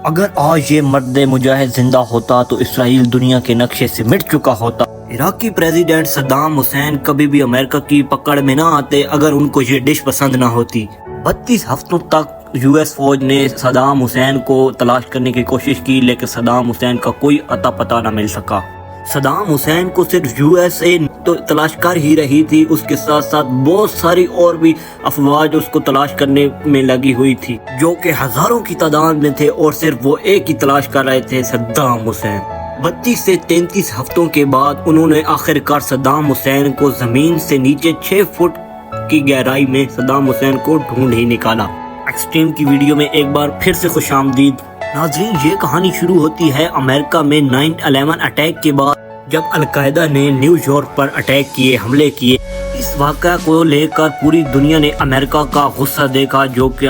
اگر آج یہ مرد مجاہد زندہ ہوتا تو اسرائیل دنیا کے نقشے سے مٹ چکا ہوتا۔ عراقی پریزیڈنٹ صدام حسین کبھی بھی امریکہ کی پکڑ میں نہ آتے اگر ان کو یہ ڈش پسند نہ ہوتی۔ 32 ہفتوں تک یو ایس فوج نے صدام حسین کو تلاش کرنے کی کوشش کی لیکن صدام حسین کا کوئی اتا پتہ نہ مل سکا۔ صدام حسین کو صرف یو ایس اے تو تلاش کر ہی رہی تھی، اس کے ساتھ ساتھ بہت ساری اور بھی افواج اس کو تلاش کرنے میں لگی ہوئی تھی جو کہ ہزاروں کی تعداد میں تھے اور صرف وہ ایک ہی تلاش کر رہے تھے، صدام حسین۔ 32 سے 33 ہفتوں کے بعد انہوں نے آخرکار صدام حسین کو زمین سے نیچے 6 فٹ کی گہرائی میں صدام حسین کو ڈھونڈ ہی نکالا۔ ایکسٹریم کی ویڈیو میں ایک بار پھر سے خوش آمدید ناظرین۔ یہ کہانی شروع ہوتی ہے امریکہ میں 9/11 اٹیک کے بعد، جب القاعدہ نے نیو یارک پر اٹیک کیے، حملے کیے۔ اس واقعہ کو لے کر پوری دنیا نے امریکہ کا غصہ دیکھا، جو کہ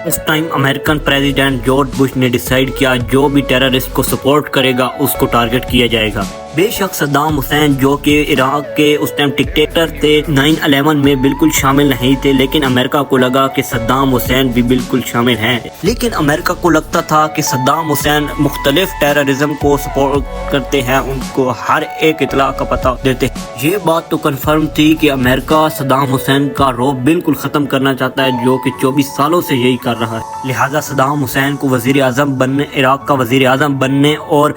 اس time American president George Bush نے ڈیسائیڈ کیا جو بھی ٹیررسٹ کو سپورٹ کرے گا اس کو ٹارگٹ کیا جائے گا۔ بے شک صدام حسین جو کہ عراق کے اس ٹائم ڈکٹیٹر تھے 9/11 میں بالکل شامل نہیں تھے، لیکن امریکہ کو لگا کہ صدام حسین بھی بالکل شامل ہیں۔ لیکن امریکہ کو لگتا تھا کہ صدام حسین مختلف ٹیررزم کو سپورٹ کرتے ہیں، ان کو ہر ایک اطلاع کا پتہ دیتے ہیں۔ یہ بات تو کنفرم تھی کہ امریکہ صدام حسین کا رعب بالکل ختم کرنا چاہتا ہے، جو کہ 24 سالوں سے یہی کر رہا ہے۔ لہٰذا صدام حسین کو وزیر اعظم بننے، عراق کا وزیر اعظم بننے اور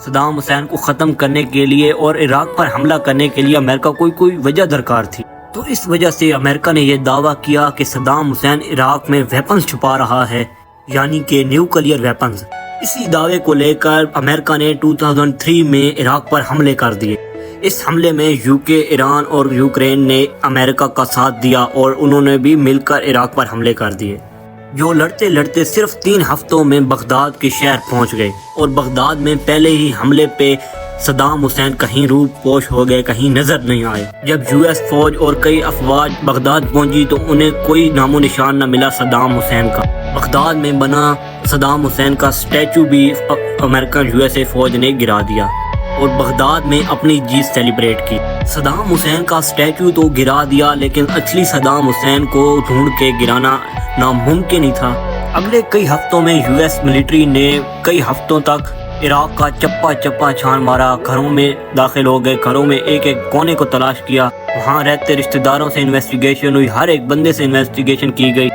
صدام حسین کو ختم کرنے کے لیے اور عراق پر حملہ کرنے کے لیے امریکہ کوئی وجہ درکار تھی۔ تو اس وجہ سے امریکہ نے یہ دعویٰ کیا کہ صدام حسین عراق میں ویپنز چھپا رہا ہے، یعنی کہ نیوکلیئر ویپنز۔ اسی دعوے کو لے کر امریکہ نے 2003 میں عراق پر حملے کر دیے۔ اس حملے میں یو کے، ایران اور یوکرین نے امریکہ کا ساتھ دیا اور انہوں نے بھی مل کر عراق پر حملے کر دیے، جو لڑتے لڑتے صرف 3 ہفتوں میں بغداد کے شہر پہنچ گئے۔ اور بغداد میں پہلے ہی حملے پہ صدام حسین کہیں روپ پوش ہو گئے، کہیں نظر نہیں آئے۔ جب یو ایس فوج اور کئی افواج بغداد پہنچی تو انہیں کوئی نام و نشان نہ ملا صدام حسین کا۔ بغداد میں بنا صدام حسین کا اسٹیچو بھی امریکن یو ایس اے فوج نے گرا دیا اور بغداد میں اپنی جیت سیلیبریٹ کی۔ صدام حسین کا اسٹیچو تو گرا دیا لیکن اصلی صدام حسین کو ڈھونڈ کے گرانا ناممکن ہی تھا۔ اگلے کئی ہفتوں میں یو ایس ملٹری نے کئی ہفتوں تک عراق کا چپا چپا چھان مارا، گھروں میں داخل ہو گئے، گھروں میں ایک ایک کونے کو تلاش کیا، وہاں رہتے رشتہ داروں سے انویسٹیگیشن ہوئی، ہر ایک بندے سے انویسٹیگیشن کی گئی،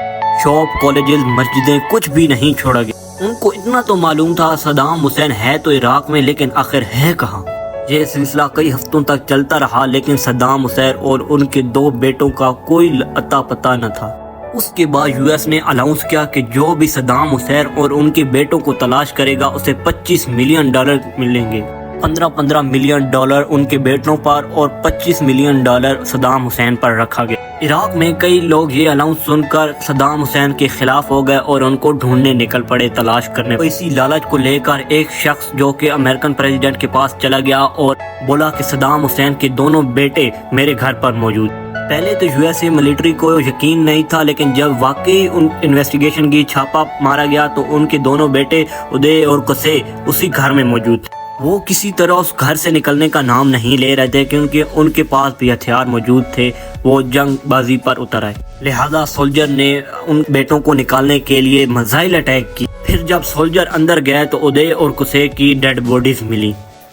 شاپ، کالجز، مسجدیں، کچھ بھی نہیں چھوڑا گیا۔ ان کو اتنا تو معلوم تھا صدام حسین ہے تو عراق میں، لیکن آخر ہے کہاں؟ یہ سلسلہ کئی ہفتوں تک چلتا رہا لیکن صدام حسین اور ان کے 2 بیٹوں کا کوئی اتا پتہ نہ تھا۔ اس کے بعد یو ایس نے اناؤنس کیا کہ جو بھی صدام حسین اور ان کے بیٹوں کو تلاش کرے گا اسے $25 ملین ملیں گے۔ 15 ملین ڈالر ان کے بیٹوں پر اور $25 ملین صدام حسین پر رکھا گیا۔ عراق میں کئی لوگ یہ اناؤنس سن کر صدام حسین کے خلاف ہو گئے اور ان کو ڈھونڈنے نکل پڑے، تلاش کرنے۔ اسی لالچ کو لے کر ایک شخص جو کہ امریکن پریزیڈنٹ کے پاس چلا گیا اور بولا کہ صدام حسین کے دونوں بیٹے میرے گھر پر موجود۔ پہلے تو یو ایس اے ملٹری کو یقین نہیں تھا، لیکن جب واقعی ان انویسٹیگیشن کی چھاپا مارا گیا تو ان کے دونوں بیٹے ادے اور قصے اسی گھر میں موجود تھے۔ وہ کسی طرح اس گھر سے نکلنے کا نام نہیں لے رہے تھے کیونکہ ان کے پاس بھی ہتھیار موجود تھے، وہ جنگ بازی پر اتر آئے۔ لہذا سولجر نے ان بیٹوں کو نکالنے کے لیے میزائل اٹیک کی۔ پھر جب سولجر اندر گئے تو ادے اور قصے کی ڈیڈ باڈیز ملی۔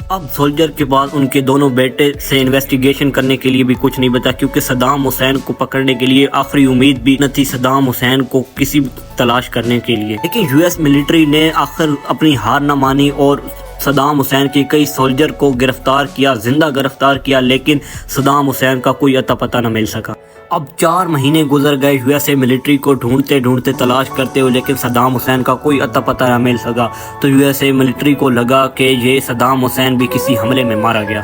اب سولجر کے بعد ان کے دونوں بیٹے سے انویسٹیگیشن کرنے کے لیے بھی کچھ نہیں بتا، کیونکہ صدام حسین کو پکڑنے کے لیے آخری امید بھی نہ تھی صدام حسین کو کسی تلاش کرنے کے لیے۔ لیکن یو ایس ملٹری نے آخر اپنی ہار نہ مانی اور صدام حسین کے کئی سولجر کو گرفتار کیا، زندہ گرفتار کیا، لیکن صدام حسین کا کوئی اتا پتہ نہ مل سکا۔ اب 4 مہینے گزر گئے یو ایس اے ملٹری کو ڈھونڈتے ڈھونڈتے، تلاش کرتے ہوئے، لیکن صدام حسین کا کوئی اتا پتہ نہ مل سکا۔ تو یو ایس اے ملٹری کو لگا کہ یہ صدام حسین بھی کسی حملے میں مارا گیا۔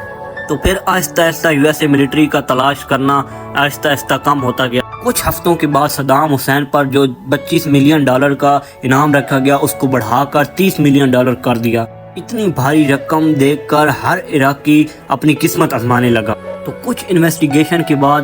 تو پھر آہستہ آہستہ یو ایس اے ملٹری کا تلاش کرنا آہستہ آہستہ کم ہوتا گیا۔ کچھ ہفتوں کے بعد صدام حسین پر جو $25 ملین کا انعام رکھا گیا اس کو بڑھا کر $30 ملین کر دیا۔ اتنی بھاری رقم دیکھ کر ہر عراقی اپنی قسمت آزمانے لگا۔ تو کچھ انویسٹیگیشن کے بعد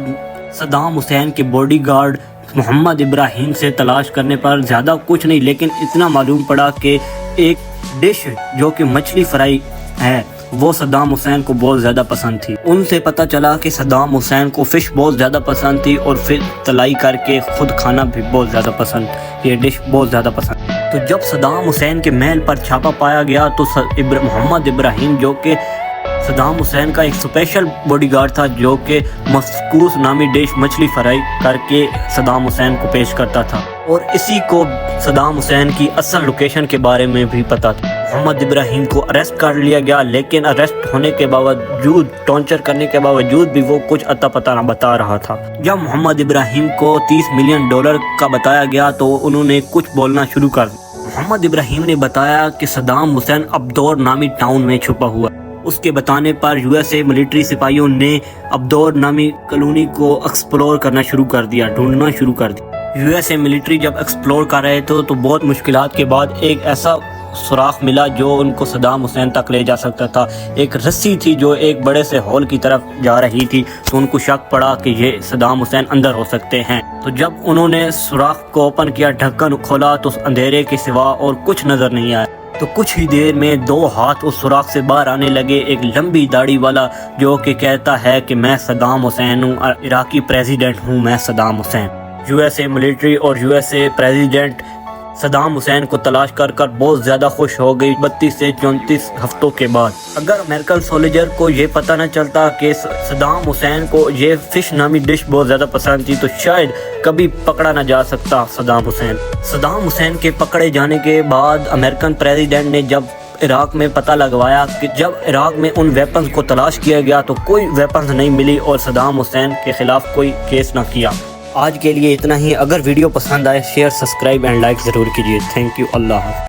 صدام حسین کے باڈی گارڈ محمد ابراہیم سے تلاش کرنے پر زیادہ کچھ نہیں، لیکن اتنا معلوم پڑا کہ ایک ڈش جو کہ مچھلی فرائی ہے وہ صدام حسین کو بہت زیادہ پسند تھی۔ ان سے پتہ چلا کہ صدام حسین کو فش بہت زیادہ پسند تھی اور پھر تلائی کر کے خود کھانا بھی بہت زیادہ پسند، یہ ڈش بہت زیادہ پسند۔ تو جب صدام حسین کے محل پر چھاپا پایا گیا تو محمد ابراہیم جو کہ صدام حسین کا ایک اسپیشل باڈی گارڈ تھا، جو کہ مسکوس نامی ڈش مچھلی فرائی کر کے صدام حسین کو پیش کرتا تھا، اور اسی کو صدام حسین کی اصل لوکیشن کے بارے میں بھی پتا تھا۔ محمد ابراہیم کو اریسٹ کر لیا گیا، لیکن اریسٹ ہونے کے باوجود، ٹارچر کرنے کے باوجود بھی وہ کچھ اتا پتہ نہ بتا رہا تھا۔ جب محمد ابراہیم کو $30 ملین کا بتایا گیا تو انہوں نے کچھ بولنا شروع کر دیا۔ محمد ابراہیم نے بتایا کہ صدام حسین ابدور نامی ٹاؤن میں چھپا ہوا۔ اس کے بتانے پر USA ملٹری سپاہیوں نے ابدور نامی کالونی کو ایکسپلور کرنا شروع کر دیا، ڈھونڈنا شروع کر دیا۔ USA ملٹری جب ایکسپلور کر رہے تھے تو بہت مشکلات کے بعد ایک ایسا سوراخ ملا جو ان کو صدام حسین تک لے جا سکتا تھا۔ ایک رسی تھی جو ایک بڑے سے ہال کی طرف جا رہی تھی، تو ان کو شک پڑا کہ یہ صدام حسین اندر ہو سکتے ہیں۔ تو جب انہوں نے سوراخ کو اوپن کیا، ڈھکن کھولا تو اندھیرے کے سوا اور کچھ نظر نہیں آیا۔ تو کچھ ہی دیر میں 2 ہاتھ اس سوراخ سے باہر آنے لگے، ایک لمبی داڑھی والا جو کہ کہتا ہے کہ میں صدام حسین ہوں، عراقی پریزیڈنٹ ہوں، میں صدام حسین۔ USA ملٹری اور USA پریزیڈنٹ صدام حسین کو تلاش کر بہت زیادہ خوش ہو گئی 32 سے 34 ہفتوں کے بعد۔ اگر امریکن سولجر کو یہ پتہ نہ چلتا کہ صدام حسین کو یہ فش نامی ڈش بہت زیادہ پسند تھی تو شاید کبھی پکڑا نہ جا سکتا صدام حسین۔ صدام حسین کے پکڑے جانے کے بعد امریکن پریزیڈنٹ نے جب عراق میں پتہ لگوایا کہ جب عراق میں ان ویپنز کو تلاش کیا گیا تو کوئی ویپنز نہیں ملی اور صدام حسین کے خلاف کوئی کیس نہ کیا۔ آج کے لیے اتنا ہی۔ اگر ویڈیو پسند آئے، شیئر، سبسکرائب اینڈ لائک ضرور کیجیے۔ تھینک یو، اللہ حافظ۔